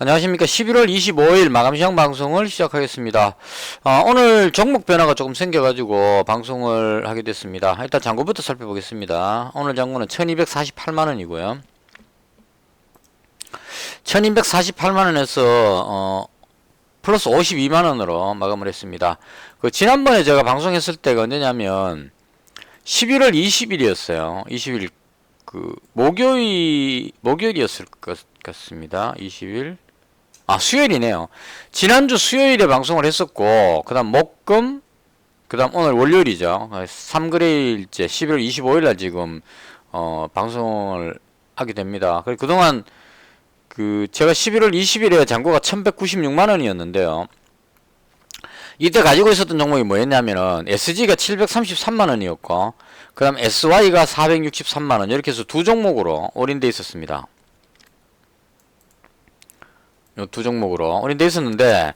안녕하십니까. 11월 25일 마감시장 방송을 시작하겠습니다. 오늘 종목 변화가 조금 생겨가지고 방송을 하게 됐습니다. 일단 잔고부터 살펴보겠습니다. 오늘 잔고는 1248만원이고요. 1248만원에서 플러스 52만원으로 마감을 했습니다. 지난번에 제가 방송했을 때가 언제냐면 11월 20일이었어요. 20일 목요일이었을 것 같습니다. 20일. 수요일이네요. 지난주 수요일에 방송을 했었고, 그 다음 목금, 그 다음 오늘 월요일이죠. 3거래일째 11월 25일날 지금, 방송을 하게 됩니다. 그동안, 제가 11월 20일에 잔고가 1196만원이었는데요. 이때 가지고 있었던 종목이 뭐였냐면은, SG가 733만원이었고, 그 다음 SY가 463만원, 이렇게 해서 두 종목으로 올인되어 있었습니다. 요 두 종목으로 올인되어 있었는데,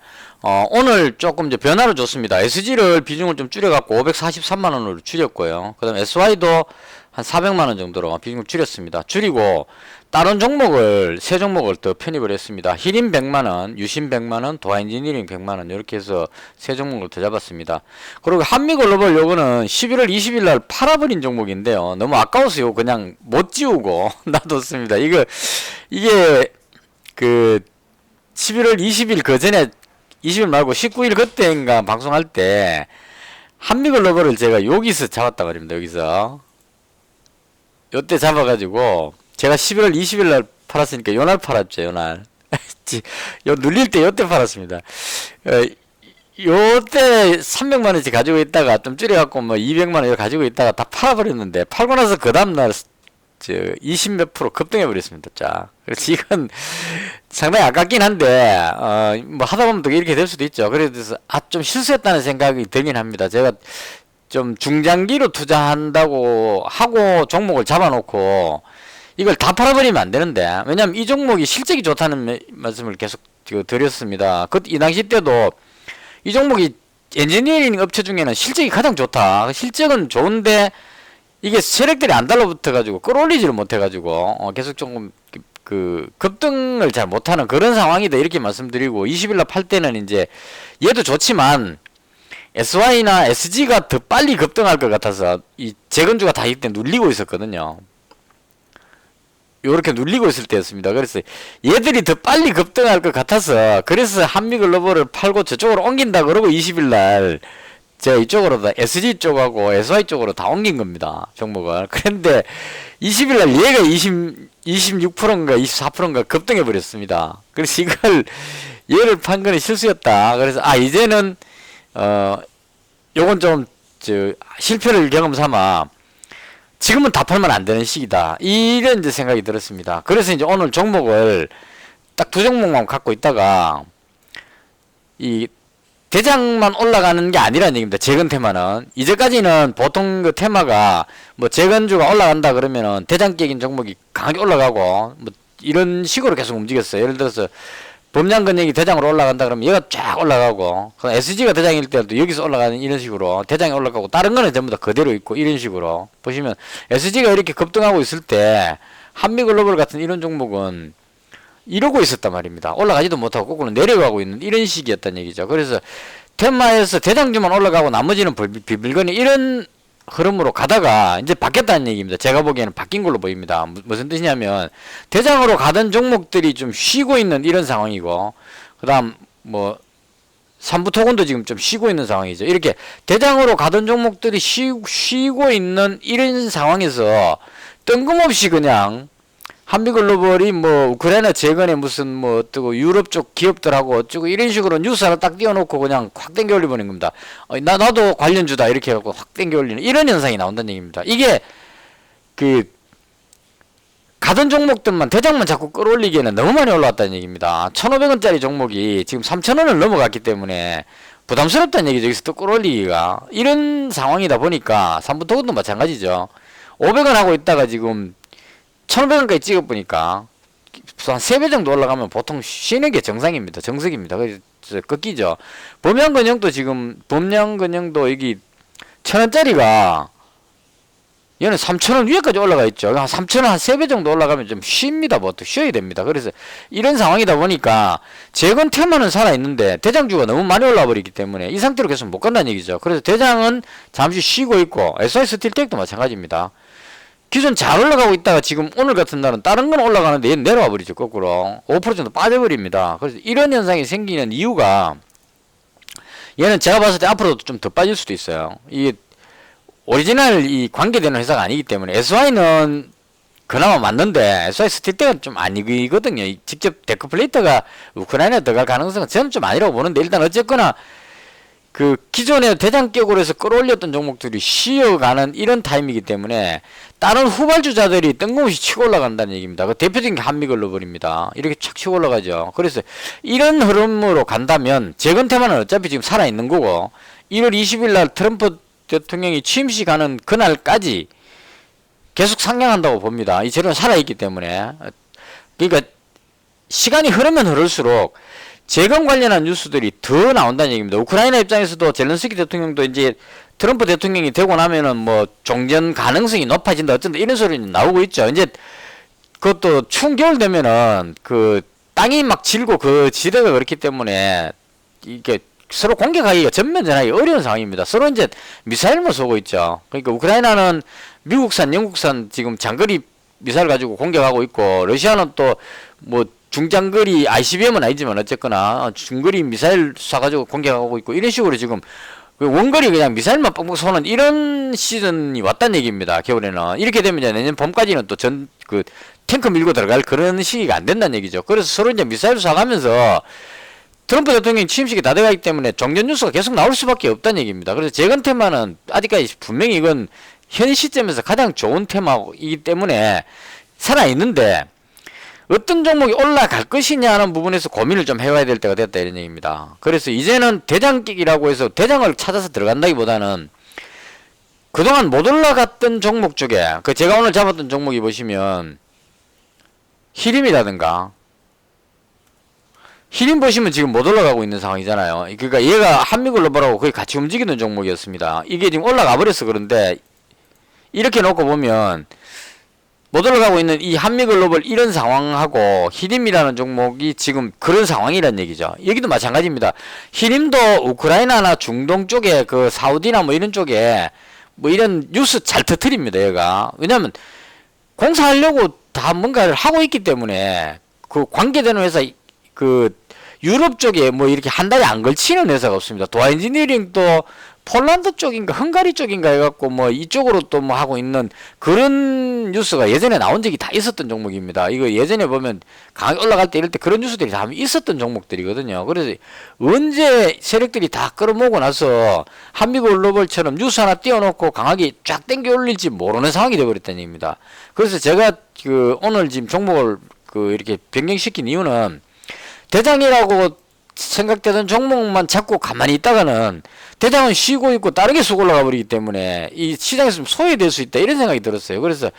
오늘 조금 이제 변화를 줬습니다. SG를 비중을 좀 줄여갖고 543만원으로 줄였고요. 그 다음 SY도 한 400만원 정도로 비중을 줄였습니다. 줄이고, 다른 종목을, 세 종목을 더 편입을 했습니다. 히림 100만원, 유심 100만원, 도하인지니어링 100만원, 이렇게 해서 세 종목을 더 잡았습니다. 그리고 한미글로벌 요거는 11월 20일날 팔아버린 종목인데요. 너무 아까워서 그냥 못 지우고 놔뒀습니다. 이게 11월 20일 그 전에 20일 말고 19일 그때인가 방송할 때 한미글로벌을 제가 여기서 잡았다 말입니다. 여기서 요때 잡아가지고 제가 11월 20일 날 팔았으니까 요날 팔았죠. 요날 요 눌릴 때 요때 팔았습니다. 요때 300만원씩 가지고 있다가 좀 줄여갖고 뭐 200만원 가지고 있다가 다 팔아버렸는데, 팔고 나서 그 다음날 20몇 프로 급등해버렸습니다. 자, 그래서 이건 상당히 아깝긴 한데, 뭐 하다 보면 또 이렇게 될 수도 있죠. 그래서, 좀 실수했다는 생각이 들긴 합니다. 제가 좀 중장기로 투자한다고 하고 종목을 잡아놓고, 이걸 다 팔아버리면 안 되는데, 왜냐면 이 종목이 실적이 좋다는 말씀을 계속 드렸습니다. 이 당시 때도 이 종목이 엔지니어링 업체 중에는 실적이 가장 좋다. 실적은 좋은데, 이게 세력들이 안 달라붙어가지고 끌어올리지를 못해가지고 계속 조금 급등을 잘 못하는 그런 상황이다, 이렇게 말씀드리고, 20일날 팔 때는 이제 얘도 좋지만 SY나 SG가 더 빨리 급등할 것 같아서 이 재건주가 다 이때 눌리고 있었거든요. 요렇게 눌리고 있을 때였습니다. 그래서 얘들이 더 빨리 급등할 것 같아서, 그래서 한미글로벌을 팔고 저쪽으로 옮긴다 그러고 20일날 제가 이쪽으로 다 SG 쪽하고 SY 쪽으로 다 옮긴 겁니다. 종목을. 그런데 20일날 얘가 26%인가 24%인가 급등해 버렸습니다. 그래서 이걸 얘를 판 거는 실수였다. 그래서 이제는 요건 좀 실패를 경험 삼아 지금은 다 팔면 안 되는 시기다, 이런 이제 생각이 들었습니다. 그래서 이제 오늘 종목을 딱 두 종목만 갖고 있다가 이 대장만 올라가는 게 아니라는 얘기입니다. 재건 테마는. 이제까지는 보통 그 테마가 뭐 재건주가 올라간다 그러면은 대장격인 종목이 강하게 올라가고 뭐 이런 식으로 계속 움직였어요. 예를 들어서 범량근역이 대장으로 올라간다 그러면 얘가 쫙 올라가고, SG가 대장일 때도 여기서 올라가는 이런 식으로 대장이 올라가고, 다른 거는 전부 다 그대로 있고, 이런 식으로 보시면 SG가 이렇게 급등하고 있을 때 한미글로벌 같은 이런 종목은 이러고 있었단 말입니다. 올라가지도 못하고 거꾸로 내려가고 있는 이런 식이었단 얘기죠. 그래서 테마에서 대장주만 올라가고 나머지는 비빌거니 이런 흐름으로 가다가 이제 바뀌었다는 얘기입니다. 제가 보기에는 바뀐 걸로 보입니다. 무슨 뜻이냐면 대장으로 가던 종목들이 좀 쉬고 있는 이런 상황이고, 그 다음 뭐 삼부토건도 지금 좀 쉬고 있는 상황이죠. 이렇게 대장으로 가던 종목들이 쉬고 있는 이런 상황에서 뜬금없이 그냥 한미글로벌이 뭐 우크라이나 재건에 무슨 뭐 어쩌고 유럽 쪽 기업들하고 어쩌고 이런 식으로 뉴스 하나 딱 띄워놓고 그냥 확 땡겨 올려버리는 겁니다. 나도 관련주다 이렇게 해갖고 확 땡겨 올리는 이런 현상이 나온다는 얘기입니다. 이게 가던 종목들만 대장만 자꾸 끌어올리기에는 너무 많이 올라왔다는 얘기입니다. 1,500원짜리 종목이 지금 3,000원을 넘어갔기 때문에 부담스럽다는 얘기죠. 여기서 또 끌어올리기가. 이런 상황이다 보니까 삼부토건도 마찬가지죠. 500원 하고 있다가 지금 1,500원까지 찍어보니까 한 3배 정도 올라가면 보통 쉬는 게 정상입니다. 정석입니다. 그래서 꺾이죠. 범양근영도 지금, 범양근영도 여기 1,000원짜리가 얘는 3,000원 위에까지 올라가 있죠. 한 3,000원 한 3배 정도 올라가면 좀 쉽니다. 보통 쉬어야 됩니다. 그래서 이런 상황이다 보니까 재건 테마는 살아있는데 대장주가 너무 많이 올라 버리기 때문에 이 상태로 계속 못 간다는 얘기죠. 그래서 대장은 잠시 쉬고 있고 SY 스틸텍도 마찬가지입니다. 기존 잘 올라가고 있다가 지금 오늘 같은 날은 다른 건 올라가는데 얘는 내려와 버리죠. 거꾸로 5% 정도 빠져버립니다. 그래서 이런 현상이 생기는 이유가 얘는 제가 봤을 때 앞으로도 좀 더 빠질 수도 있어요. 이게 오리지널 이 관계되는 회사가 아니기 때문에 SY는 그나마 맞는데 SY 스틸텍은 좀 아니거든요. 직접 데크플레이터가 우크라이나에 들어갈 가능성은 저는 좀 아니라고 보는데 일단 어쨌거나 그 기존에 대장격으로 해서 끌어올렸던 종목들이 쉬어가는 이런 타임이기 때문에 다른 후발주자들이 뜬금없이 치고 올라간다는 얘기입니다. 그 대표적인 게 한미글로벌입니다. 이렇게 착 치고 올라가죠. 그래서 이런 흐름으로 간다면 재건 테마는 어차피 지금 살아있는 거고 1월 20일 날 트럼프 대통령이 취임식 하는 그날까지 계속 상향한다고 봅니다. 이 재료는 살아있기 때문에. 그러니까 시간이 흐르면 흐를수록 재건 관련한 뉴스들이 더 나온다는 얘기입니다. 우크라이나 입장에서도 젤렌스키 대통령도 이제 트럼프 대통령이 되고 나면은 뭐 종전 가능성이 높아진다 어쩐다 이런 소리는 나오고 있죠. 이제 그것도 추운 겨울 되면은 그 땅이 막 질고 그 지대가 그렇기 때문에 이게 서로 공격하기가 전면전하기 어려운 상황입니다. 서로 이제 미사일만 쏘고 있죠. 그러니까 우크라이나는 미국산, 영국산 지금 장거리 미사일 가지고 공격하고 있고 러시아는 또 뭐 중장거리 ICBM은 아니지만 어쨌거나 중거리 미사일 쏴가지고 공격하고 있고 이런 식으로 지금 원거리 그냥 미사일만 뻥뻥 쏘는 이런 시즌이 왔다는 얘기입니다. 겨울에는 이렇게 되면 이제 내년 봄까지는 또 그 탱크 밀고 들어갈 그런 시기가 안 된다는 얘기죠. 그래서 서로 이제 미사일 쏴가면서 트럼프 대통령이 취임식이 다 돼가기 때문에 종전 뉴스가 계속 나올 수밖에 없다는 얘기입니다. 그래서 재건 테마는 아직까지 분명히 이건 현 시점에서 가장 좋은 테마이기 때문에 살아있는데 어떤 종목이 올라갈 것이냐 하는 부분에서 고민을 좀 해봐야 될 때가 됐다 이런 얘기입니다. 그래서 이제는 대장격이라고 해서 대장을 찾아서 들어간다기보다는 그동안 못 올라갔던 종목 쪽에 그 제가 오늘 잡았던 종목이 보시면 히림이라든가 히림 보시면 지금 못 올라가고 있는 상황이잖아요. 그러니까 얘가 한미글로벌하고 거의 같이 움직이는 종목이었습니다. 이게 지금 올라가 버려서 그런데 이렇게 놓고 보면 못 올라가고 있는 이 한미글로벌 이런 상황하고 히림이라는 종목이 지금 그런 상황이란 얘기죠. 여기도 마찬가지입니다. 히림도 우크라이나나 중동 쪽에 그 사우디나 뭐 이런 쪽에 뭐 이런 뉴스 잘 터뜨립니다. 얘가 왜냐면 공사하려고 다 뭔가를 하고 있기 때문에 그 관계되는 회사 그 유럽 쪽에 뭐 이렇게 한 달에 안 걸치는 회사가 없습니다. 도화 엔지니어링도 폴란드 쪽인가 헝가리 쪽인가 해갖고 뭐 이쪽으로 또 뭐 하고 있는 그런 뉴스가 예전에 나온 적이 다 있었던 종목입니다. 이거 예전에 보면 강하게 올라갈 때 이럴 때 그런 뉴스들이 다 있었던 종목들이거든요. 그래서 언제 세력들이 다 끌어모으고 나서 한미글로벌처럼 뉴스 하나 띄워놓고 강하게 쫙 당겨 올릴지 모르는 상황이 되어버렸다는 얘기입니다. 그래서 제가 그 오늘 지금 종목을 그 이렇게 변경시킨 이유는 대장이라고 생각되던 종목만 잡고 가만히 있다가는 대장은 쉬고 있고 다르게 쑥 올라가 버리기 때문에 이 시장에서 좀 소외될 수 있다 이런 생각이 들었어요. 그래서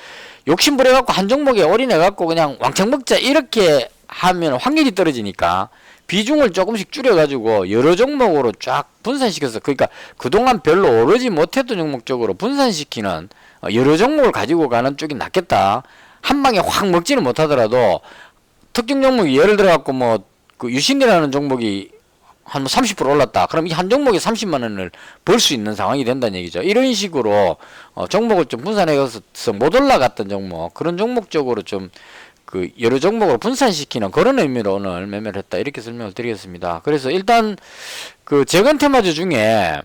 욕심부려갖고 한 종목에 올인해갖고 그냥 왕창 먹자 이렇게 하면 확률이 떨어지니까 비중을 조금씩 줄여가지고 여러 종목으로 쫙 분산시켜서 그러니까 그동안 별로 오르지 못했던 종목 쪽으로 분산시키는 여러 종목을 가지고 가는 쪽이 낫겠다. 한 방에 확 먹지는 못하더라도 특정 종목이 예를 들어갖고 뭐 그 유신이라는 종목이 한 30% 올랐다. 그럼 이 한 종목에 30만 원을 벌 수 있는 상황이 된다는 얘기죠. 이런 식으로 종목을 좀 분산해서 못 올라갔던 종목 그런 종목 쪽으로 좀 그 여러 종목으로 분산시키는 그런 의미로 오늘 매매를 했다. 이렇게 설명을 드리겠습니다. 그래서 일단 그 재건 테마주 중에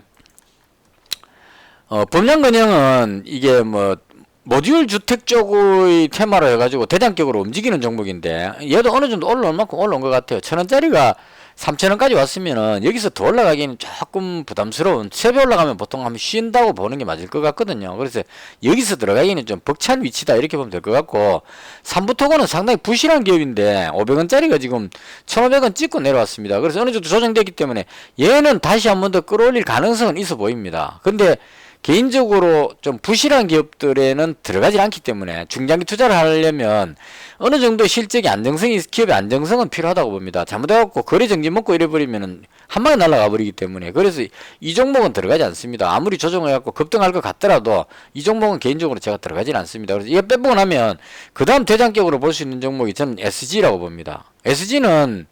범량건영은 이게 뭐 모듈 주택 쪽의 테마로 해가지고 대장격으로 움직이는 종목인데 얘도 어느 정도 올라온 만큼 올라온 것 같아요. 1,000원짜리가 3,000원까지 왔으면은 여기서 더 올라가기는 조금 부담스러운 3배 올라가면 보통 한번 쉰다고 보는 게 맞을 것 같거든요. 그래서 여기서 들어가기는 좀 벅찬 위치다 이렇게 보면 될 것 같고 삼부토건은 상당히 부실한 기업인데 500원짜리가 지금 1,500원 찍고 내려왔습니다. 그래서 어느 정도 조정됐기 때문에 얘는 다시 한 번 더 끌어올릴 가능성은 있어 보입니다. 근데 개인적으로 좀 부실한 기업들에는 들어가지 않기 때문에 중장기 투자를 하려면 어느 정도 실적의 안정성이, 기업의 안정성은 필요하다고 봅니다. 잘못해갖고 거래 정지 먹고 이래버리면은 한 방에 날아가 버리기 때문에. 그래서 이 종목은 들어가지 않습니다. 아무리 조정해갖고 급등할 것 같더라도 이 종목은 개인적으로 제가 들어가지는 않습니다. 그래서 이거 빼보고 나면 그 다음 대장격으로 볼 수 있는 종목이 저는 SG라고 봅니다. SG는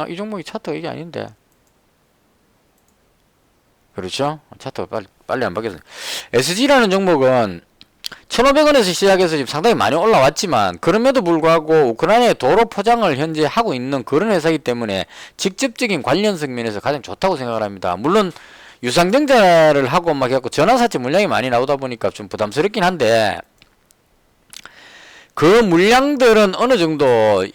이 종목이 차트가 이게 아닌데. 그렇죠? 차트가 빨리 안 바뀌었어요. SG라는 종목은 1,500원에서 시작해서 지금 상당히 많이 올라왔지만 그럼에도 불구하고 우크라이나의 도로 포장을 현재 하고 있는 그런 회사이기 때문에 직접적인 관련성 면에서 가장 좋다고 생각을 합니다. 물론 유상증자를 하고 막 해갖고 전환사채 물량이 많이 나오다 보니까 좀 부담스럽긴 한데 그 물량들은 어느 정도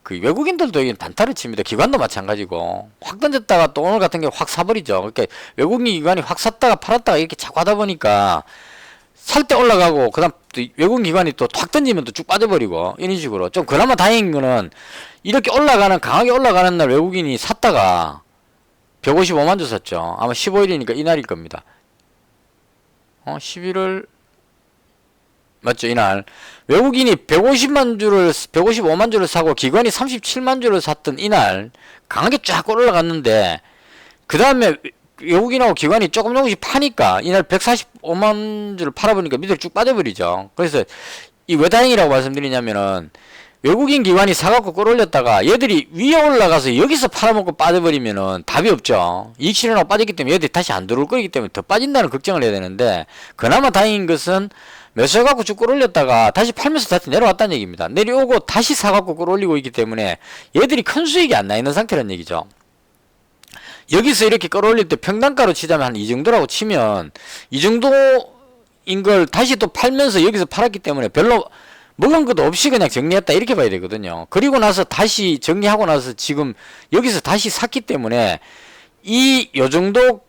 그 외국인들도 여기 단타를 칩니다. 기관도 마찬가지고 확 던졌다가 또 오늘 같은 경우 확 사버리죠. 그러니까 외국인 기관이 확 샀다가 팔았다가 이렇게 자꾸 하다 보니까 살 때 올라가고 그다음 또 외국인 기관이 또 확 던지면 또 쭉 빠져버리고 이런 식으로 좀 그나마 다행인 거는 이렇게 올라가는 강하게 올라가는 날 외국인이 샀다가 155만 주 샀죠. 아마 15일이니까 이날일 겁니다. 11월 맞죠? 이날 외국인이 155만 주를 사고 기관이 37만 주를 샀던 이날 강하게 쫙 올라갔는데 그 다음에 외국인하고 기관이 조금씩 파니까 이날 145만 주를 팔아보니까 밑으로 쭉 빠져버리죠. 그래서 이 왜 다행이라고 말씀드리냐면은 외국인 기관이 사갖고 끌어올렸다가 얘들이 위에 올라가서 여기서 팔아먹고 빠져버리면은 답이 없죠. 이익 실현하고 빠졌기 때문에 얘들이 다시 안 들어올 거기 때문에 더 빠진다는 걱정을 해야 되는데 그나마 다행인 것은 매수해갖고 쭉 끌어올렸다가 다시 팔면서 다시 내려왔다는 얘기입니다. 내려오고 다시 사갖고 끌어올리고 있기 때문에 얘들이 큰 수익이 안 나 있는 상태라는 얘기죠. 여기서 이렇게 끌어올릴 때 평단가로 치자면 한 이 정도라고 치면 이 정도인 걸 다시 또 팔면서 여기서 팔았기 때문에 별로 먹은 것도 없이 그냥 정리했다 이렇게 봐야 되거든요. 그리고 나서 다시 정리하고 나서 지금 여기서 다시 샀기 때문에 요 정도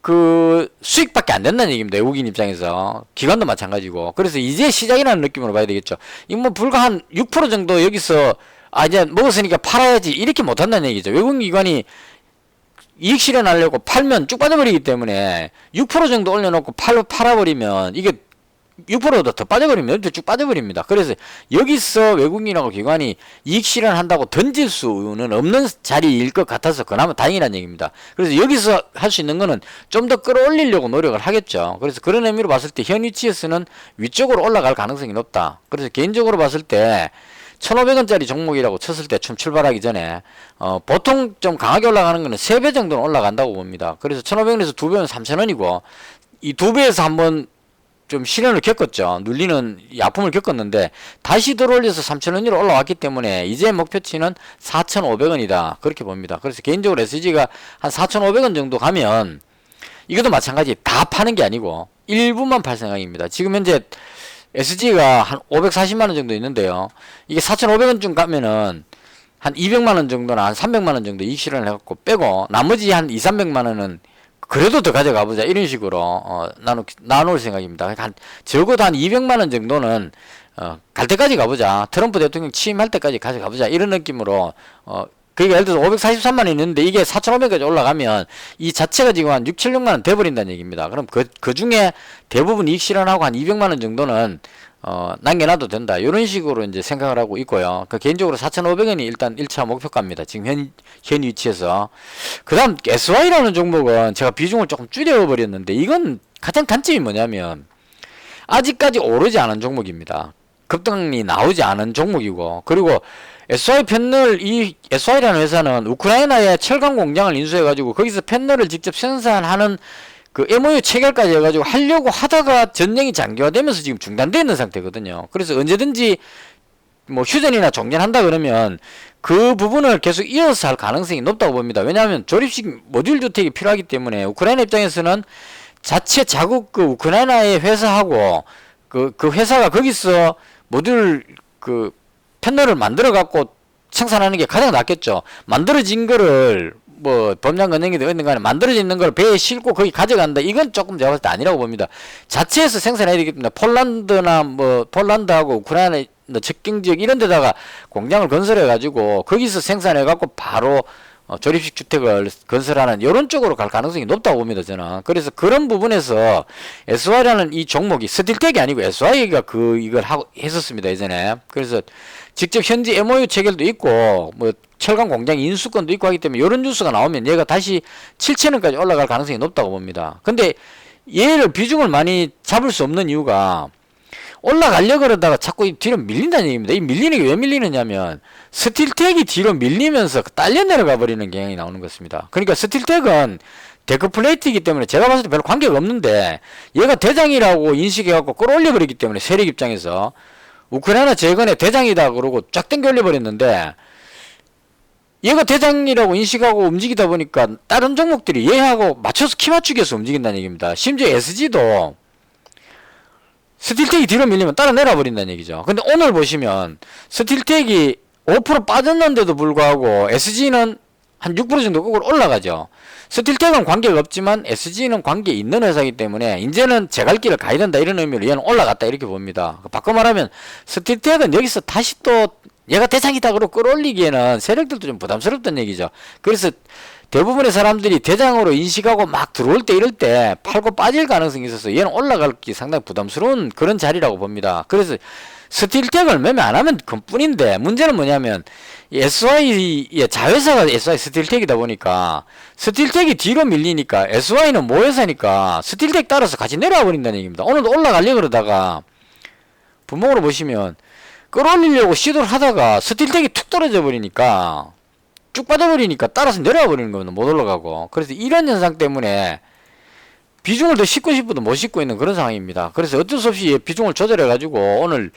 그 수익밖에 안 된다는 얘기입니다. 외국인 입장에서. 기관도 마찬가지고. 그래서 이제 시작이라는 느낌으로 봐야 되겠죠. 이거 뭐 불과 한 6% 정도 여기서 이제 먹었으니까 팔아야지 이렇게 못한다는 얘기죠. 외국인 기관이 이익 실현하려고 팔면 쭉 빠져버리기 때문에 6% 정도 올려놓고 팔아버리면 이게 6%도 더 빠져버리면 쭉 빠져버립니다. 그래서 여기서 외국인하고 기관이 이익 실현한다고 던질 수는 없는 자리일 것 같아서 그나마 다행이라는 얘기입니다. 그래서 여기서 할 수 있는 거는 좀 더 끌어올리려고 노력을 하겠죠. 그래서 그런 의미로 봤을 때 현 위치에서는 위쪽으로 올라갈 가능성이 높다. 그래서 개인적으로 봤을 때 1,500원짜리 종목이라고 쳤을 때 좀 출발하기 전에 보통 좀 강하게 올라가는 거는 3배 정도는 올라간다고 봅니다. 그래서 1,500원에서 2배면 3,000원이고 이 2배에서 한번 좀 시련을 겪었죠. 눌리는 아픔을 겪었는데 다시 들어올려서 3,000원으로 올라왔기 때문에 이제 목표치는 4,500원이다. 그렇게 봅니다. 그래서 개인적으로 SG가 한 4,500원 정도 가면 이것도 마찬가지 다 파는 게 아니고 일부만 팔 생각입니다. 지금 현재 SG가 한 540만원 정도 있는데요. 이게 4,500원쯤 가면은 한 200만원 정도나 한 300만원 정도 이익 실현을 해갖고 빼고 나머지 한 2, 300만원은 그래도 더 가져가 보자 이런 식으로 나눌 생각입니다. 한 적어도 한 200만원 정도는 갈 때까지 가보자. 트럼프 대통령 취임할 때까지 가져가 보자 이런 느낌으로 그러니까 예를 들어서 543만원 있는데 이게 4,500까지 올라가면 이 자체가 지금 한 6, 700만원 돼버린다는 얘기입니다. 그럼 그 중에 대부분 이익 실현하고 한 200만원 정도는 남겨놔도 된다. 이런 식으로 이제 생각을 하고 있고요. 개인적으로 4,500원이 일단 1차 목표가입니다. 지금 현 위치에서. 그 다음 SY라는 종목은 제가 비중을 조금 줄여버렸는데 이건 가장 단점이 뭐냐면 아직까지 오르지 않은 종목입니다. 급등이 나오지 않은 종목이고 그리고 SY 패널 이 SY라는 회사는 우크라이나에 철강 공장을 인수해가지고 거기서 패널을 직접 생산하는 그 MOU 체결까지 해가지고 하려고 하다가 전쟁이 장기화되면서 지금 중단되어 있는 상태거든요. 그래서 언제든지 뭐 휴전이나 종전한다 그러면 그 부분을 계속 이어서 할 가능성이 높다고 봅니다. 왜냐하면 조립식 모듈 주택이 필요하기 때문에 우크라이나 입장에서는 자체 자국 그 우크라이나의 회사하고 그 회사가 거기서 모듈 그 패널을 만들어 갖고 생산하는 게 가장 낫겠죠. 만들어진 거를 뭐 범장 건너기도 있는 간에 만들어져 있는 걸 배에 싣고 거기 가져간다. 이건 조금 제가 봤을 때 아니라고 봅니다. 자체에서 생산해야 되기 때문에 폴란드나 뭐 폴란드하고 우크라이나 접경 지역 이런 데다가 공장을 건설해 가지고 거기서 생산해 갖고 바로 조립식 주택을 건설하는 이런 쪽으로 갈 가능성이 높다고 봅니다, 저는. 그래서 그런 부분에서 SY라는 이 종목이 스틸텍이 아니고 SY가 이걸 하고 했었습니다, 예전에. 그래서 직접 현지 MOU 체결도 있고 뭐 철강 공장 인수권도 있고 하기 때문에 이런 뉴스가 나오면 얘가 다시 7,000원까지 올라갈 가능성이 높다고 봅니다. 근데 얘를 비중을 많이 잡을 수 없는 이유가 올라가려고 그러다가 자꾸 뒤로 밀린다는 얘기입니다. 이 밀리는 게 왜 밀리느냐면 스틸텍이 뒤로 밀리면서 딸려 내려가 버리는 경향이 나오는 것입니다. 그러니까 스틸텍은 데크 플레이트이기 때문에 제가 봤을 때 별로 관계가 없는데 얘가 대장이라고 인식해갖고 끌어올려 버리기 때문에 세력 입장에서 우크라이나 재건의 대장이다 그러고 쫙 당겨 올려 버렸는데 얘가 대장이라고 인식하고 움직이다 보니까 다른 종목들이 얘하고 맞춰서 키 맞추기 위해서 움직인다는 얘기입니다. 심지어 SG도 스틸텍이 뒤로 밀리면 따라 내려 버린다는 얘기죠. 근데 오늘 보시면 스틸텍이 5% 빠졌는데도 불구하고 SG는 한 6% 정도 꼭 올라가죠. 스틸텍은 관계가 없지만 SG는 관계 있는 회사이기 때문에 이제는 제 갈 길을 가야 된다 이런 의미로 얘는 올라갔다 이렇게 봅니다. 바꿔 말하면 스틸텍은 여기서 다시 또 얘가 대장이다 그러고 끌어올리기에는 세력들도 좀 부담스럽다는 얘기죠. 그래서 대부분의 사람들이 대장으로 인식하고 막 들어올 때 이럴 때 팔고 빠질 가능성이 있어서 얘는 올라가기 상당히 부담스러운 그런 자리라고 봅니다. 그래서 스틸텍을 매매 안 하면 그뿐인데 문제는 뭐냐면 SY의 자회사가 SY 스틸텍이다 보니까 스틸텍이 뒤로 밀리니까 SY는 모회사니까 스틸텍 따라서 같이 내려와 버린다는 얘기입니다. 오늘도 올라가려고 그러다가 분봉으로 보시면 끌어올리려고 시도를 하다가 스틸텍이 툭 떨어져 버리니까 쭉 빠져버리니까 따라서 내려와 버리는 겁니다. 못 올라가고. 그래서 이런 현상 때문에 비중을 더 싣고 싶어도 못 싣고 있는 그런 상황입니다. 그래서 어쩔 수 없이 비중을 조절해가지고 오늘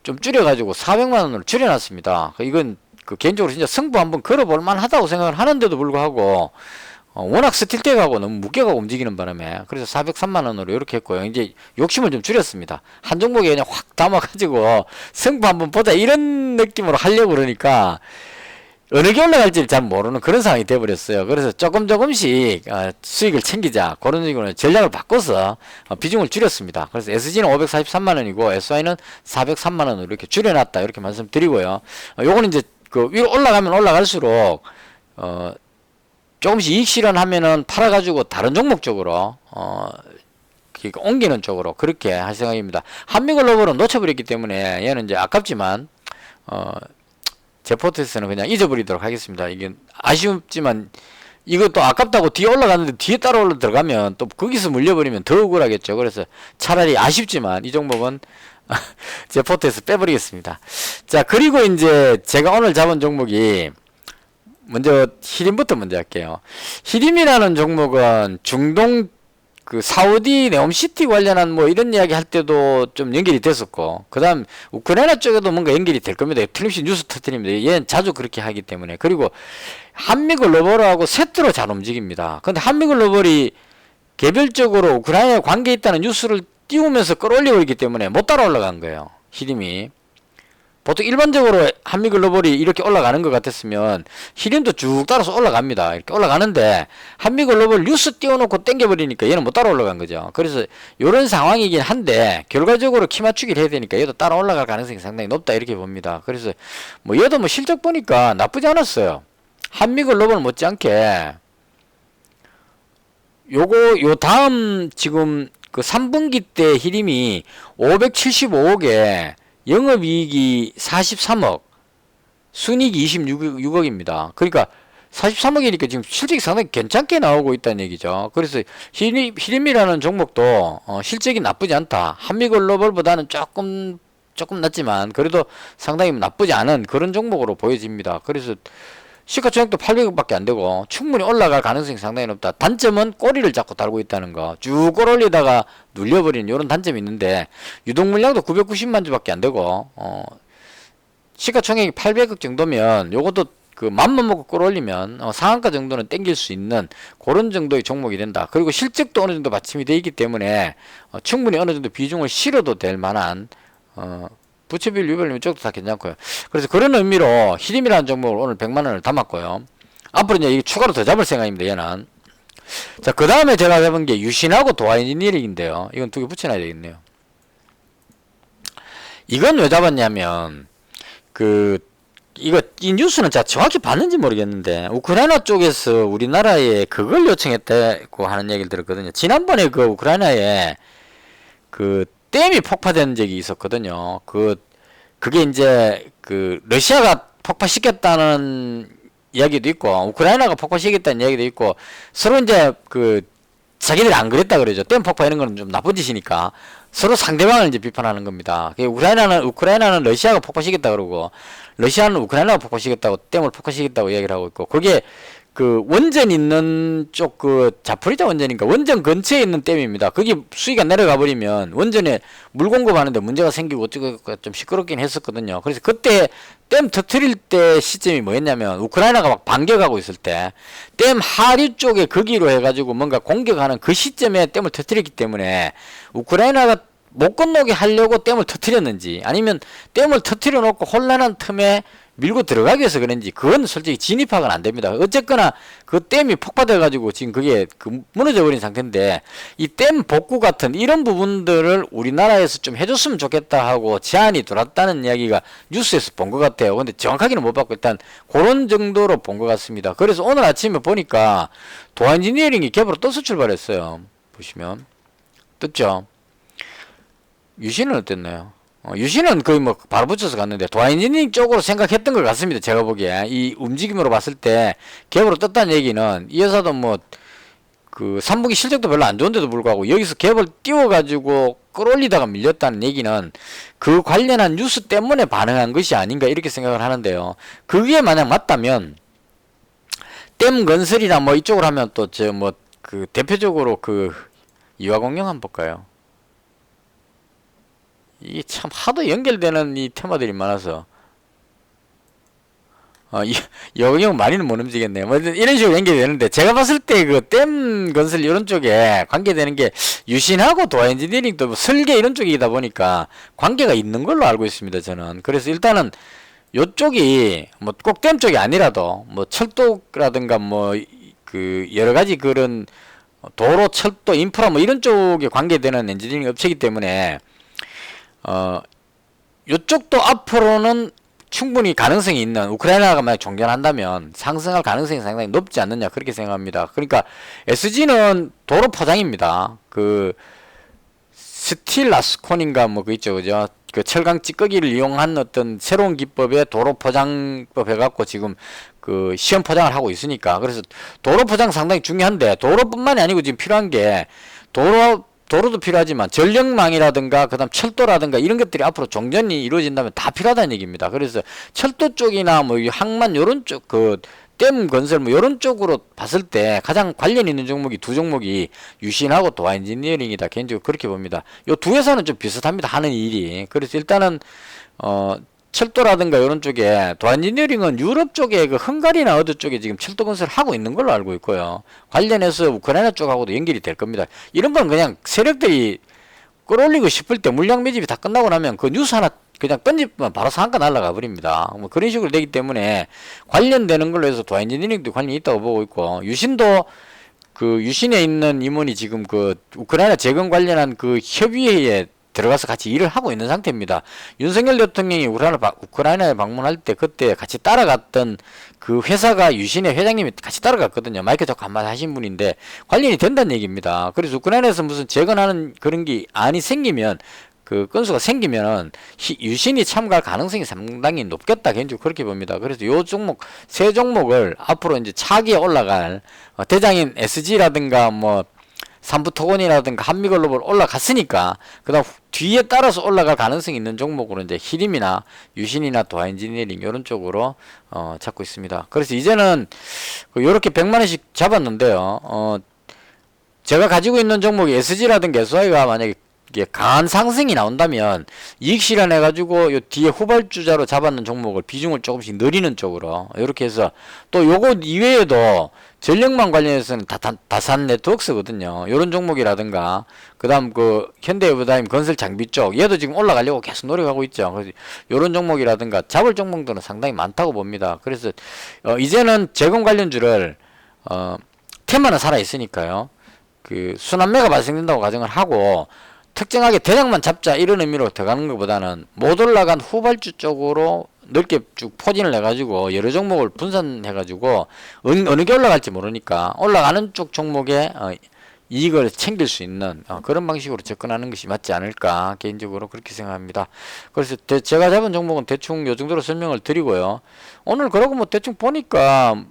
좀 줄여가지고 400만원으로 줄여놨습니다. 이건 개인적으로 진짜 승부 한번 걸어볼 만하다고 생각을 하는데도 불구하고 워낙 스틸텍하고 너무 무게가 움직이는 바람에 그래서 403만원으로 이렇게 했고요. 이제 욕심을 좀 줄였습니다. 한 종목에 그냥 확 담아가지고 승부 한번 보자 이런 느낌으로 하려고 그러니까 어느 게 올라갈지 잘 모르는 그런 상황이 돼버렸어요. 그래서 조금씩 수익을 챙기자 그런 식으로 전략을 바꿔서 비중을 줄였습니다. 그래서 SG는 543만원이고 SY는 403만원으로 이렇게 줄여놨다 이렇게 말씀드리고요. 요거는 이제 위로 올라가면 올라갈수록 조금씩 이익 실현하면은 팔아가지고 다른 종목 쪽으로 그러니까 옮기는 쪽으로 그렇게 할 생각입니다. 한미글로벌은 놓쳐버렸기 때문에 얘는 이제 아깝지만 제 포트에서는 그냥 잊어버리도록 하겠습니다. 이게 아쉽지만 이것도 아깝다고 뒤에 올라갔는데 뒤에 따라 올라 들어가면 또 거기서 물려버리면 더 억울하겠죠. 그래서 차라리 아쉽지만 이 종목은 제 포트에서 빼버리겠습니다. 자, 그리고 이제 제가 오늘 잡은 종목이 먼저 히림부터 먼저 할게요. 히림이라는 종목은 중동 사우디 네옴시티 관련한 뭐 이런 이야기 할 때도 좀 연결이 됐었고, 그 다음 우크라이나 쪽에도 뭔가 연결이 될 겁니다. 틀림없이 뉴스 터트립니다. 얘는 자주 그렇게 하기 때문에. 그리고 한미글로벌하고 세트로 잘 움직입니다. 근데 한미글로벌이 개별적으로 우크라이나에 관계 있다는 뉴스를 띄우면서 끌어올리고 있기 때문에 못 따라 올라간 거예요. 히림이. 보통 일반적으로 한미글로벌이 이렇게 올라가는 것 같았으면 히림도 쭉 따라서 올라갑니다. 이렇게 올라가는데 한미글로벌 뉴스 띄워놓고 땡겨버리니까 얘는 못 따라 올라간 거죠. 그래서 이런 상황이긴 한데 결과적으로 키 맞추기를 해야 되니까 얘도 따라 올라갈 가능성이 상당히 높다 이렇게 봅니다. 그래서 뭐 얘도 뭐 실적 보니까 나쁘지 않았어요. 한미글로벌 못지않게 요 다음 지금 그 3분기 때 히림이 575억에 영업이익이 43억, 순이익이 26억입니다. 그러니까 43억이니까 지금 실적이 상당히 괜찮게 나오고 있다는 얘기죠. 그래서 히림이라는 종목도 실적이 나쁘지 않다. 한미글로벌보다는 조금 낮지만 그래도 상당히 나쁘지 않은 그런 종목으로 보여집니다. 그래서 시가총액도 800억밖에 안 되고 충분히 올라갈 가능성이 상당히 높다. 단점은 꼬리를 자꾸 달고 있다는 거. 쭉 끌어올리다가 눌려버리는 이런 단점이 있는데 유동 물량도 990만 주밖에 안 되고 시가총액이 800억 정도면 요것도 그 맘만 먹고 끌어올리면 상한가 정도는 땡길 수 있는 그런 정도의 종목이 된다. 그리고 실적도 어느 정도 받침이 되어 있기 때문에 충분히 어느 정도 비중을 실어도 될 만한 부채비율 유별님 쪽도 다 괜찮고요. 그래서 그런 의미로 히림이라는 종목을 오늘 100만원을 담았고요. 앞으로 이제 이게 추가로 더 잡을 생각입니다. 얘는. 자, 그 다음에 제가 잡은 게 유신하고 도화인지니어링인데요. 이건 두 개 붙여놔야 되겠네요. 이건 왜 잡았냐면 이거 이 뉴스는 제가 정확히 봤는지 모르겠는데 우크라이나 쪽에서 우리나라에 그걸 요청했다고 하는 얘기를 들었거든요. 지난번에 그 우크라이나에 그 댐이 폭파된 적이 있었거든요. 그게 이제 그 러시아가 폭파시켰다는 이야기도 있고 우크라이나가 폭파시켰다는 이야기도 있고 서로 이제 그 자기들이 안 그랬다 그러죠. 댐 폭파 이런 거는 좀 나쁜 짓이니까 서로 상대방을 이제 비판하는 겁니다. 우크라이나는 러시아가 폭파시켰다 그러고 러시아는 우크라이나가 폭파시켰다고 댐을 폭파시켰다고 이야기를 하고 있고 그게 그 원전 있는 쪽 그 자포리자 원전인가 원전 근처에 있는 댐입니다. 거기 수위가 내려가 버리면 원전에 물 공급하는데 문제가 생기고 어쩌고 좀 시끄럽긴 했었거든요. 그래서 그때 댐 터트릴 때 시점이 뭐였냐면 우크라이나가 막 반격하고 있을 때 댐 하류 쪽에 거기로 해가지고 뭔가 공격하는 그 시점에 댐을 터트렸기 때문에 우크라이나가 못 건너게 하려고 댐을 터트렸는지 아니면 댐을 터트려 놓고 혼란한 틈에 밀고 들어가기 위해서 그런지 그건 솔직히 진입하고는 안 됩니다. 어쨌거나 그 댐이 폭파돼 가지고 지금 그게 무너져 버린 상태인데 이 댐 복구 같은 이런 부분들을 우리나라에서 좀 해줬으면 좋겠다 하고 제안이 들어왔다는 이야기가 뉴스에서 본 것 같아요. 근데 정확하게는 못 봤고 일단 그런 정도로 본 것 같습니다. 그래서 오늘 아침에 보니까 도안지니어링이 개보로 떠서 출발했어요. 보시면 떴죠. 유신은 어땠나요? 유신은 거의 뭐 바로 붙여서 갔는데 도안지니어링 쪽으로 생각했던 것 같습니다. 제가 보기에 이 움직임으로 봤을 때 갭으로 떴다는 얘기는 이 회사도 뭐 그 3분기 실적도 별로 안 좋은데도 불구하고 여기서 갭을 띄워가지고 끌어올리다가 밀렸다는 얘기는 그 관련한 뉴스 때문에 반응한 것이 아닌가 이렇게 생각을 하는데요. 그게 만약 맞다면 댐 건설이나 뭐 이쪽으로 하면 또 저 뭐 그 대표적으로 그 이화공영 한번 볼까요? 이게 참 하도 연결되는 이 테마들이 많아서 여경 많이는 못 움직였네요. 뭐 이런 식으로 연결이 되는데 제가 봤을 때 그 댐 건설 이런 쪽에 관계되는 게 유신하고 도화엔지니어링 또 뭐 설계 이런 쪽이다 보니까 관계가 있는 걸로 알고 있습니다. 저는 그래서 일단은 요쪽이 뭐 꼭 댐 쪽이 아니라도 뭐 철도라든가 뭐 그 여러 가지 그런 도로 철도 인프라 뭐 이런 쪽에 관계되는 엔지니어링 업체이기 때문에 요쪽도 앞으로는 충분히 가능성이 있는 우크라이나가 만약 종전한다면 상승할 가능성이 상당히 높지 않느냐 그렇게 생각합니다. 그러니까 SG는 도로 포장입니다. 그 스틸 라스콘인가 뭐 그 있죠, 그죠? 그 철강 찌꺼기를 이용한 어떤 새로운 기법의 도로 포장법 해갖고 지금 그 시험 포장을 하고 있으니까 그래서 도로 포장 상당히 중요한데 도로뿐만이 아니고 지금 필요한 게 도로도 필요하지만 전력망이라든가 그다음 철도라든가 이런 것들이 앞으로 종전이 이루어진다면 다 필요하다는 얘기입니다. 그래서 철도 쪽이나 뭐 항만 요런 쪽 그 댐 건설 뭐 요런 쪽으로 봤을 때 가장 관련 있는 종목이 두 종목이 유신하고 도화엔지니어링이다. 개인적으로 그렇게 봅니다. 요 두 회사는 좀 비슷합니다. 하는 일이. 그래서 일단은 철도라든가 이런 쪽에 도안지니어링은 유럽 쪽에 그 헝가리나 어느 쪽에 지금 철도 건설을 하고 있는 걸로 알고 있고요. 관련해서 우크라이나 쪽하고도 연결이 될 겁니다. 이런 건 그냥 세력들이 끌어올리고 싶을 때 물량 매집이 다 끝나고 나면 그 뉴스 하나 그냥 던지면 바로 상한가 날아가 버립니다. 뭐 그런 식으로 되기 때문에 관련되는 걸로 해서 도안지니어링도 관련이 있다고 보고 있고 유신도 그 유신에 있는 임원이 지금 그 우크라이나 재건 관련한 그 협의회에 들어가서 같이 일을 하고 있는 상태입니다. 윤석열 대통령이 우크라이나에 방문할 때 그때 같이 따라갔던 그 회사가 유신의 회장님이 같이 따라갔거든요. 마이크 잡고 한마디 하신 분인데 관련이 된다는 얘기입니다. 그래서 우크라이나에서 무슨 재건하는 그런 게 안이 생기면 그 건수가 생기면은 유신이 참가할 가능성이 상당히 높겠다 개인적으로 그렇게 봅니다. 그래서 요 종목 세 종목을 앞으로 이제 차기에 올라갈 대장인 SG라든가 뭐 삼부토건이라든가 한미글로벌 올라갔으니까 그다음 뒤에 따라서 올라갈 가능성이 있는 종목으로 이제 히림이나 유신이나 도화엔지니어링 이런 쪽으로 잡고 있습니다. 그래서 이제는 요렇게 100만 원씩 잡았는데요. 제가 가지고 있는 종목이 SG라든가 SY가 만약에 이게 강한 상승이 나온다면 이익 실현해 가지고 요 뒤에 후발주자로 잡았는 종목을 비중을 조금씩 늘리는 쪽으로 이렇게 해서 또 요거 이외에도 전력망 관련해서는 다산 네트워크거든요. 요런 종목이라든가 그다음 그 현대에버다임 건설 장비 쪽 얘도 지금 올라가려고 계속 노력하고 있죠. 그래서 요런 종목이라든가 잡을 종목들은 상당히 많다고 봅니다. 그래서 이제는 재건 관련주를 테마는 살아 있으니까요. 그 순환매가 발생된다고 가정을 하고 특정하게 대장만 잡자 이런 의미로 들어가는 것보다는 못 올라간 후발주 쪽으로 넓게 쭉 포진을 해가지고 여러 종목을 분산해가지고 어느 게 올라갈지 모르니까 올라가는 쪽 종목에 이익을 챙길 수 있는 그런 방식으로 접근하는 것이 맞지 않을까 개인적으로 그렇게 생각합니다. 그래서 제가 잡은 종목은 대충 요 정도로 설명을 드리고요. 오늘 그러고 뭐 대충 보니까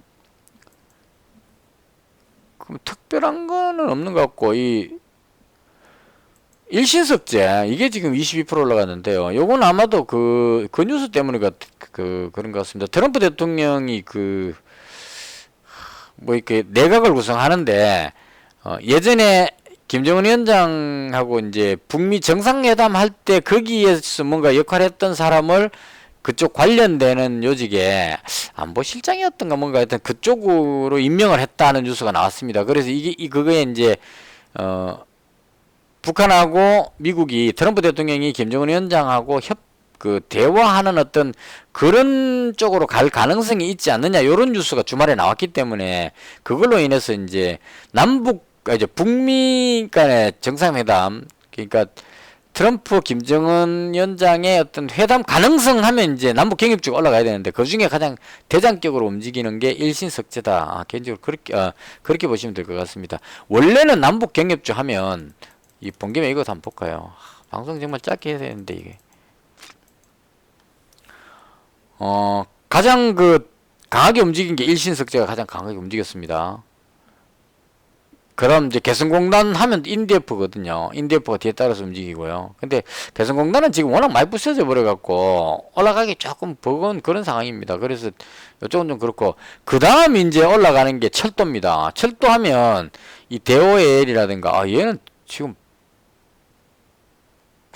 특별한 거는 없는 것 같고 이 일신석재 이게 지금 22% 올라갔는데요. 요건 아마도 그 뉴스 때문에 그런 것 같습니다. 트럼프 대통령이 뭐 이렇게 내각을 구성하는데 예전에 김정은 위원장하고 이제 북미 정상회담 할 때 거기에서 뭔가 역할했던 사람을 그쪽 관련되는 요직에 안보실장이었던가 뭔가 하여튼 그쪽으로 임명을 했다는 뉴스가 나왔습니다. 그래서 그거에 이제 북한하고 미국이 트럼프 대통령이 김정은 위원장하고 대화하는 어떤 그런 쪽으로 갈 가능성이 있지 않느냐 이런 뉴스가 주말에 나왔기 때문에 그걸로 인해서 이제 북미 간의 정상회담 그러니까 트럼프 김정은 위원장의 어떤 회담 가능성 하면 이제 남북 경협주가 올라가야 되는데 그 중에 가장 대장격으로 움직이는 게 일신석재다. 개인적으로 그렇게 보시면 될 것 같습니다. 원래는 남북 경협주 하면 이 본김에 이거 한번 볼까요? 방송 정말 짧게 해야 되는데 이게 가장 강하게 움직인 게 일신석재가 가장 강하게 움직였습니다. 그럼 이제 개성공단 하면 인디에프거든요. 인디에프가 뒤에 따라서 움직이고요. 근데 개성공단은 지금 워낙 많이 부서져 버려갖고 올라가기 조금 버거운 그런 상황입니다. 그래서 이쪽은 좀 그렇고 그 다음 이제 올라가는 게 철도입니다. 철도하면 이 대오엘이라든가 얘는 지금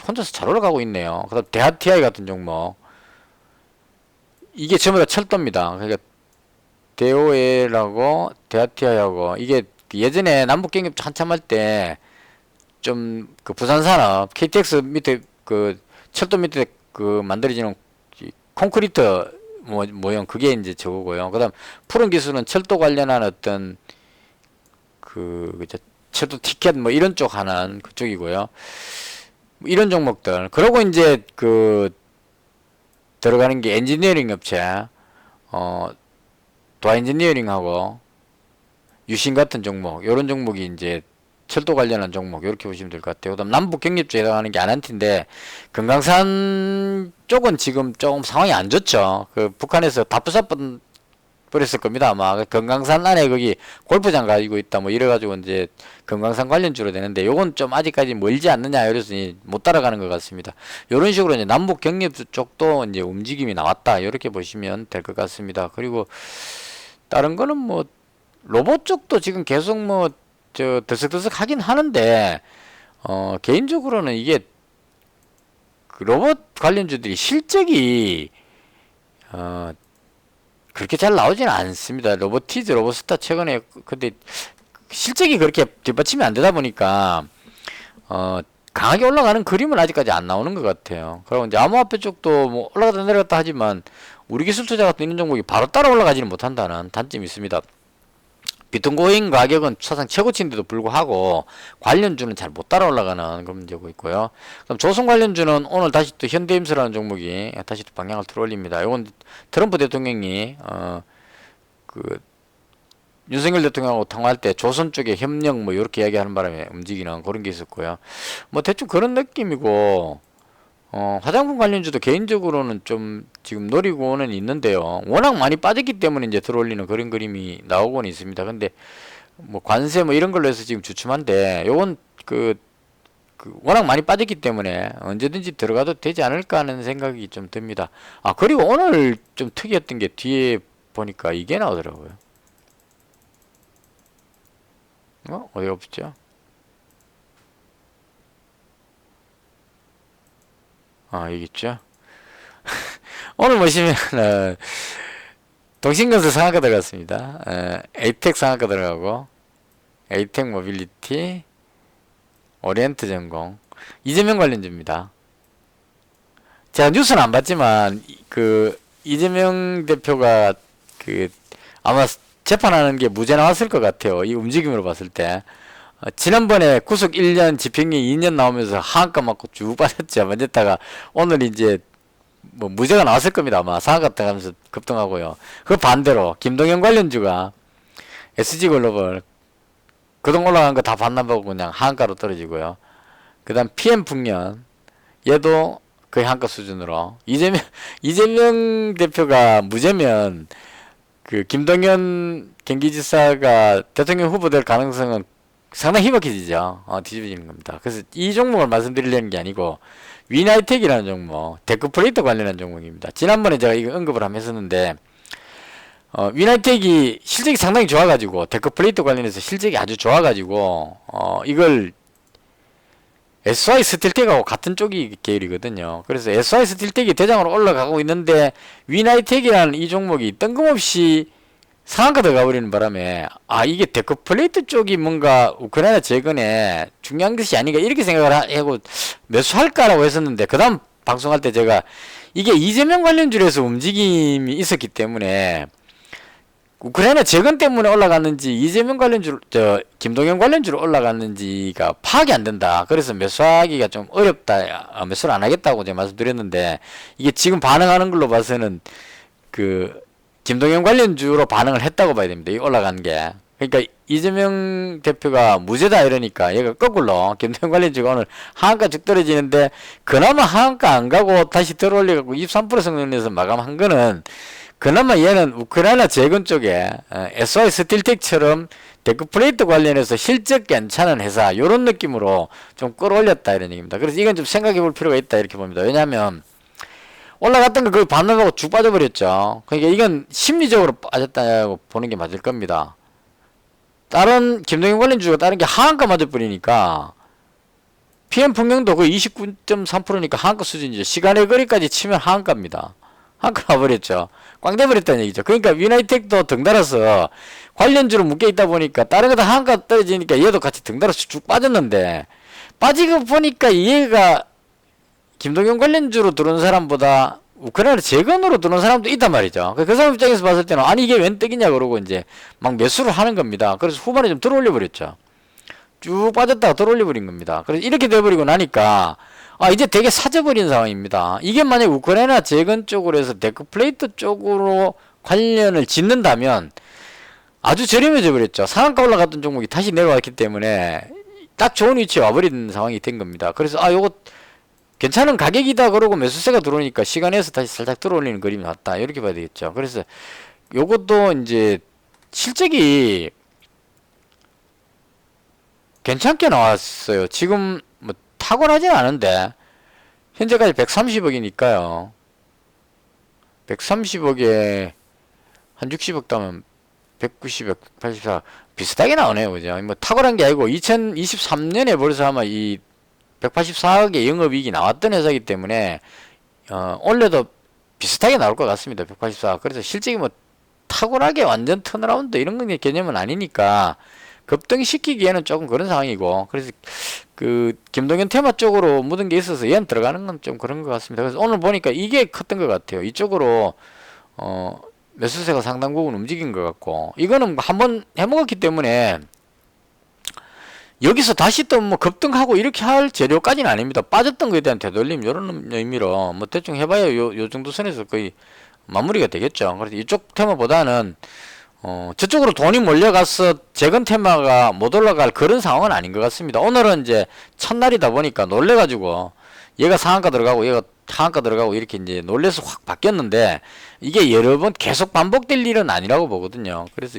혼자서 잘 올라가고 있네요. 그 다음 대하TI 같은 종목 이게 전부 다 철도입니다. 그러니까 대오엘하고 대하TI하고 이게 예전에 남북경협 한참 할 때 좀 부산산업 KTX 밑에 철도 밑에 만들어지는 콘크리트 모형 그게 이제 저거고요. 그다음 푸른 기술은 철도 관련한 어떤 철도 티켓 뭐 이런 쪽 하는 그쪽이고요. 이런 종목들. 그리고 이제 들어가는 게 엔지니어링 업체 도화 엔지니어링하고 유신 같은 종목, 요런 종목이 이제 철도 관련한 종목, 이렇게 보시면 될 것 같아요. 그다음 남북 경협주에 해당하는 게 아난티인데, 금강산 쪽은 지금 조금 상황이 안 좋죠. 북한에서 다 부숴버렸을 겁니다. 아마 금강산 안에 거기 골프장 가지고 있다, 뭐 이래가지고 이제 금강산 관련주로 되는데, 요건 좀 아직까지 멀지 않느냐, 이래서 못 따라가는 것 같습니다. 요런 식으로 이제 남북 경협주 쪽도 이제 움직임이 나왔다, 이렇게 보시면 될 것 같습니다. 그리고 다른 거는 뭐 로봇 쪽도 지금 계속 들썩들썩 하긴 하는데, 개인적으로는 이게 로봇 관련주들이 실적이, 그렇게 잘 나오지는 않습니다. 로보티즈, 로보스타 최근에, 근데 실적이 그렇게 뒷받침이 안 되다 보니까, 강하게 올라가는 그림은 아직까지 안 나오는 것 같아요. 그리고 이제 암호화폐 쪽도 뭐 올라갔다 내려갔다 하지만, 우리 기술 투자 같은 이런 종목이 바로 따라 올라가지는 못한다는 단점이 있습니다. 비트코인 가격은 사상 최고치인데도 불구하고 관련주는 잘 못 따라 올라가는 그런 문제고 있고요. 그럼 조선 관련주는 오늘 다시 또 현대임수라는 종목이 다시 또 방향을 틀어올립니다. 이건 트럼프 대통령이 윤석열 대통령하고 통화할 때 조선 쪽에 협력 뭐 이렇게 이야기하는 바람에 움직이는 그런 게 있었고요. 뭐 대충 그런 느낌이고, 화장품 관련주도 개인적으로는 좀 지금 노리고는 있는데요. 워낙 많이 빠졌기 때문에 이제 들어올리는 그런 그림이 나오고는 있습니다. 근데 뭐 관세 뭐 이런 걸로 해서 지금 주춤한데, 요건 워낙 많이 빠졌기 때문에 언제든지 들어가도 되지 않을까 하는 생각이 좀 듭니다. 그리고 오늘 좀 특이했던 게 뒤에 보니까 이게 나오더라고요. 어디가 없죠? 여기 있죠? 오늘 보시면, 동신건설 상한가 들어갔습니다. 에이텍 상한가 들어가고, 에이텍 모빌리티, 오리엔트 전공, 이재명 관련주입니다. 제가 뉴스는 안 봤지만, 이재명 대표가, 아마 재판하는 게 무죄 나왔을 것 같아요. 이 움직임으로 봤을 때. 지난번에 구속 1년, 집행유예 2년 나오면서 하한가 맞고 쭉 빠졌죠. 맞았다가 오늘 이제 뭐 무죄가 나왔을 겁니다. 아마 상한가 가면서 급등하고요. 그 반대로 김동연 관련주가 SG글로벌 그동 올라간 거 다 반납하고 그냥 하한가로 떨어지고요. 그 다음 PM풍년 얘도 거의 한가 수준으로 이재명 대표가 무죄면 그 김동연 경기지사가 대통령 후보 될 가능성은 상당히 희박해지죠. 뒤집어지는 겁니다. 그래서 이 종목을 말씀드리려는 게 아니고 위나이텍이라는 종목, 데크플레이터 관련한 종목입니다. 지난번에 제가 이거 언급을 한번 했었는데 위나이텍이 실적이 상당히 좋아가지고 데크플레이터 관련해서 실적이 아주 좋아가지고 이걸 SY 스틸텍하고 같은 쪽이 계열이거든요. 그래서 SY 스틸텍이 대장으로 올라가고 있는데 위나이텍이라는 이 종목이 뜬금없이 상한가 들어가 버리는 바람에 이게 데크플레이트 쪽이 뭔가 우크라이나 재건에 중요한 것이 아닌가 이렇게 생각을 하고 매수할까라고 했었는데 그 다음 방송할 때 제가 이게 이재명 관련주에서 움직임이 있었기 때문에 우크라이나 재건 때문에 올라갔는지 이재명 관련주 김동연 관련주로 올라갔는지가 파악이 안 된다. 그래서 매수하기가 좀 어렵다. 매수를 안 하겠다고 제가 말씀드렸는데 이게 지금 반응하는 걸로 봐서는 그 김동연 관련주로 반응을 했다고 봐야 됩니다. 이 올라간 게. 그러니까 이재명 대표가 무죄다 이러니까 얘가 거꾸로 김동연 관련주가 오늘 하한가 쭉 떨어지는데 그나마 하한가 안 가고 다시 들어올려갖고 23% 성장해서 마감한 거는 그나마 얘는 우크라이나 재건 쪽에 SY 스틸텍처럼 데크플레이트 관련해서 실적 괜찮은 회사 요런 느낌으로 좀 끌어올렸다 이런 얘기입니다. 그래서 이건 좀 생각해 볼 필요가 있다 이렇게 봅니다. 왜냐하면 올라갔던 거 거의 반납하고 쭉 빠져버렸죠. 그러니까 이건 심리적으로 빠졌다고 보는 게 맞을 겁니다. 다른 김동연 관련주가 다른 게 하한가 맞아버리니까 PM풍령도 거의 29.3%니까 하한가 수준이죠. 시간의 거리까지 치면 하한가입니다. 하한가 와버렸죠. 꽝 돼버렸다는 얘기죠. 그러니까 위나이텍도 덩달아서 관련주로 묶여있다 보니까 다른 거 다 하한가 떨어지니까 얘도 같이 덩달아서 쭉 빠졌는데 빠지고 보니까 얘가 김동연 관련주로 들어온 사람보다 우크라이나 재건으로 들어온 사람도 있단 말이죠. 그 사람 입장에서 봤을 때는 아니 이게 웬 떡이냐 그러고 이제 막 매수를 하는 겁니다. 그래서 후반에 좀 들어올려 버렸죠. 쭉 빠졌다가 들어올려 버린 겁니다. 그래서 이렇게 돼버리고 나니까 이제 되게 사져버린 상황입니다. 이게 만약 우크라이나 재건 쪽으로 해서 데크플레이트 쪽으로 관련을 짓는다면 아주 저렴해져 버렸죠. 상한가 올라갔던 종목이 다시 내려왔기 때문에 딱 좋은 위치에 와버린 상황이 된 겁니다. 그래서 요거 괜찮은 가격이다 그러고 매수세가 들어오니까 시간에서 다시 살짝 들어올리는 그림이 나왔다 이렇게 봐야 되겠죠. 그래서 요것도 이제 실적이 괜찮게 나왔어요. 지금 뭐 탁월하진 않은데 현재까지 130억이니까요. 130억에 한 60억 따면 190억, 184 비슷하게 나오네요. 그죠? 뭐 탁월한 게 아니고 2023년에 벌써 아마 이 184억의 영업이익이 나왔던 회사이기 때문에 올해도 비슷하게 나올 것 같습니다. 184억. 그래서 실적이 뭐 탁월하게 완전 턴어라운드 이런 건 개념은 아니니까 급등시키기에는 조금 그런 상황이고 그래서 그 김동연 테마 쪽으로 묻은 게 있어서 얘는 들어가는 건 좀 그런 것 같습니다. 그래서 오늘 보니까 이게 컸던 것 같아요. 이쪽으로 매수세가 상당 부분 움직인 것 같고 이거는 한번 해먹었기 때문에 여기서 다시 또 뭐 급등하고 이렇게 할 재료까지는 아닙니다. 빠졌던 거에 대한 되돌림 이런 의미로 뭐 대충 해봐야 요 정도 선에서 거의 마무리가 되겠죠. 그래서 이쪽 테마보다는 저쪽으로 돈이 몰려가서 재건 테마가 못 올라갈 그런 상황은 아닌 것 같습니다. 오늘은 이제 첫날이다 보니까 놀래가지고 얘가 상한가 들어가고 얘가 하한가 들어가고 이렇게 이제 놀래서 확 바뀌었는데 이게 여러 번 계속 반복될 일은 아니라고 보거든요. 그래서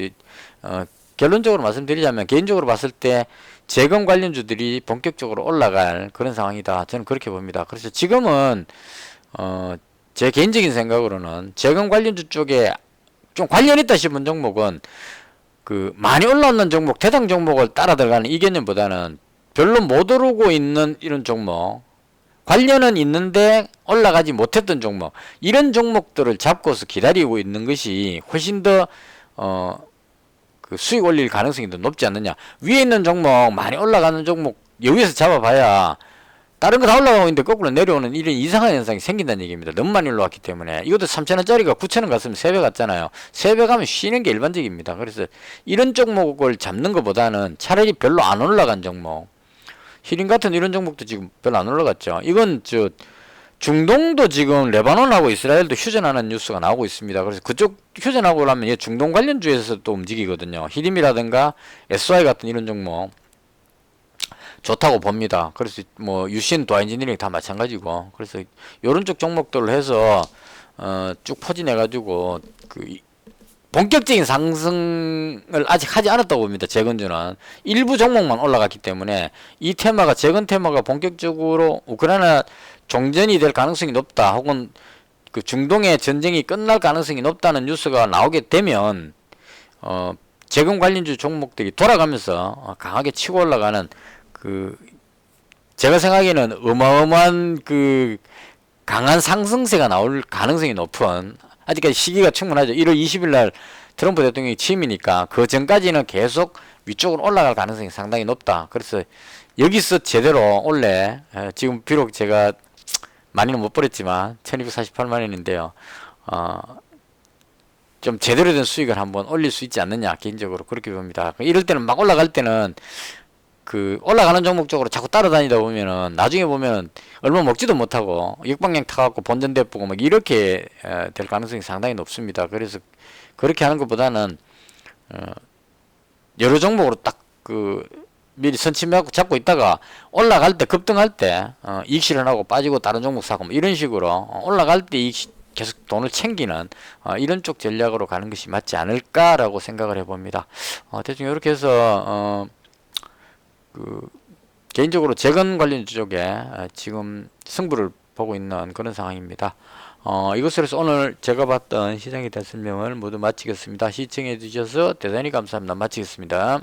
결론적으로 말씀드리자면 개인적으로 봤을 때 재건 관련주들이 본격적으로 올라갈 그런 상황이다. 저는 그렇게 봅니다. 그래서 지금은 제 개인적인 생각으로는 재건 관련주 쪽에 좀 관련 있다 싶은 종목은 그 많이 올라오는 종목, 대당 종목을 따라 들어가는 이 개념보다는 별로 못 오르고 있는 이런 종목, 관련은 있는데 올라가지 못했던 종목, 이런 종목들을 잡고서 기다리고 있는 것이 훨씬 더 그 수익 올릴 가능성이 더 높지 않느냐. 위에 있는 종목, 많이 올라가는 종목 여기서 잡아봐야 다른 거 다 올라가고 있는데 거꾸로 내려오는 이런 이상한 현상이 생긴다는 얘기입니다. 너무 많이 올라왔기 때문에. 이것도 3,000원짜리가 9,000원 갔으면 3배 갔잖아요. 3배 가면 쉬는 게 일반적입니다. 그래서 이런 종목을 잡는 것보다는 차라리 별로 안 올라간 종목, 히링 같은 이런 종목도 지금 별로 안 올라갔죠. 이건 중동도 지금 레바논하고 이스라엘도 휴전하는 뉴스가 나오고 있습니다. 그래서 그쪽 휴전하고 나면 이 중동 관련주에서 또 움직이거든요. 히림이라든가 SY 같은 이런 종목 좋다고 봅니다. 그래서 뭐 유신 도아인지니어링 다 마찬가지고, 그래서 요런 쪽 종목들을 해서 쭉 포진해 가지고 그 본격적인 상승을 아직 하지 않았다고 봅니다. 재건주는 일부 종목만 올라갔기 때문에 이 테마가, 재건 테마가 본격적으로 우크라이나 종전이 될 가능성이 높다, 혹은 그 중동의 전쟁이 끝날 가능성이 높다는 뉴스가 나오게 되면 재건 관련주 종목들이 돌아가면서 강하게 치고 올라가는, 그 제가 생각에는 어마어마한 그 강한 상승세가 나올 가능성이 높은, 아직까지 시기가 충분하죠. 1월 20일 날 트럼프 대통령이 취임이니까 그 전까지는 계속 위쪽으로 올라갈 가능성이 상당히 높다. 그래서 여기서 제대로 원래 지금 비록 제가 많이는 못 벌었지만 1248만 원인데요. 좀 제대로 된 수익을 한번 올릴 수 있지 않느냐, 개인적으로 그렇게 봅니다. 이럴 때는 막 올라갈 때는 그 올라가는 종목 쪽으로 자꾸 따라다니다 보면은 나중에 보면 얼마 먹지도 못하고 역방향 타갖고 본전 대보고 막 이렇게 될 가능성이 상당히 높습니다. 그래서 그렇게 하는 것보다는 여러 종목으로 딱 그 미리 선침해갖고 잡고 있다가 올라갈 때, 급등할 때 이익 실현하고 빠지고 다른 종목 사고 뭐 이런 식으로 올라갈 때 계속 돈을 챙기는 이런 쪽 전략으로 가는 것이 맞지 않을까라고 생각을 해봅니다. 대충 이렇게 해서 그 개인적으로 재건 관련 쪽에 지금 승부를 보고 있는 그런 상황입니다. 이것으로 해서 오늘 제가 봤던 시장에 대한 설명을 모두 마치겠습니다. 시청해 주셔서 대단히 감사합니다. 마치겠습니다.